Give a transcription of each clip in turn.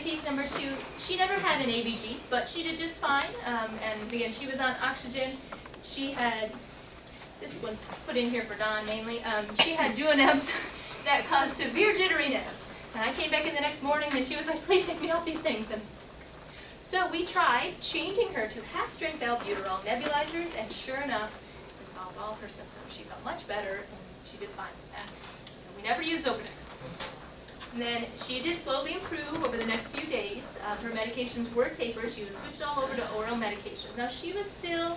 piece number 2, she never had an ABG, but she did just fine. And again, she was on oxygen. She had, this one's put in here for Dawn mainly, she had duodems that caused severe jitteriness. And I came back in the next morning and she was like, please take me off these things. And so we tried changing her to half-strength albuterol nebulizers, and sure enough, we solved all her symptoms. She felt much better, and she did fine with that. So we never used Openex. And then she did slowly improve over the next few days. Her medications were tapered. She was switched all over to oral medication. Now she was still,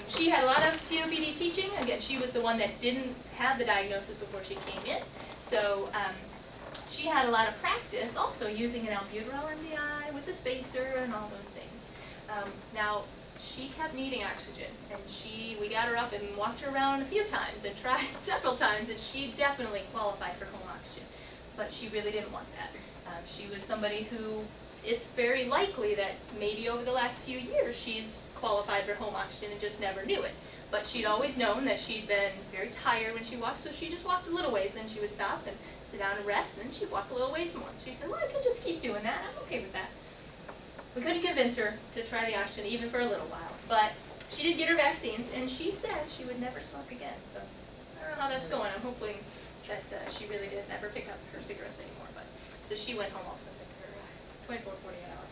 she had a lot of COPD teaching. Again, she was the one that didn't have the diagnosis before she came in. So she had a lot of practice also using an albuterol MDI with the spacer and all those things. Now, she kept needing oxygen, and we got her up and walked her around a few times and tried several times, and she definitely qualified for home oxygen. But she really didn't want that. She was somebody who, it's very likely that maybe over the last few years she's qualified for home oxygen and just never knew it. But she'd always known that she'd been very tired when she walked, so she just walked a little ways, then she would stop and sit down and rest, and then she'd walk a little ways more. She said, well, I can just keep doing that. I'm okay with that. We couldn't convince her to try the oxygen even for a little while, but she did get her vaccines, and she said she would never smoke again. So I don't know how that's going. I'm hoping that she really did never pick up her cigarettes anymore. But so she went home also with her 24, 48-hour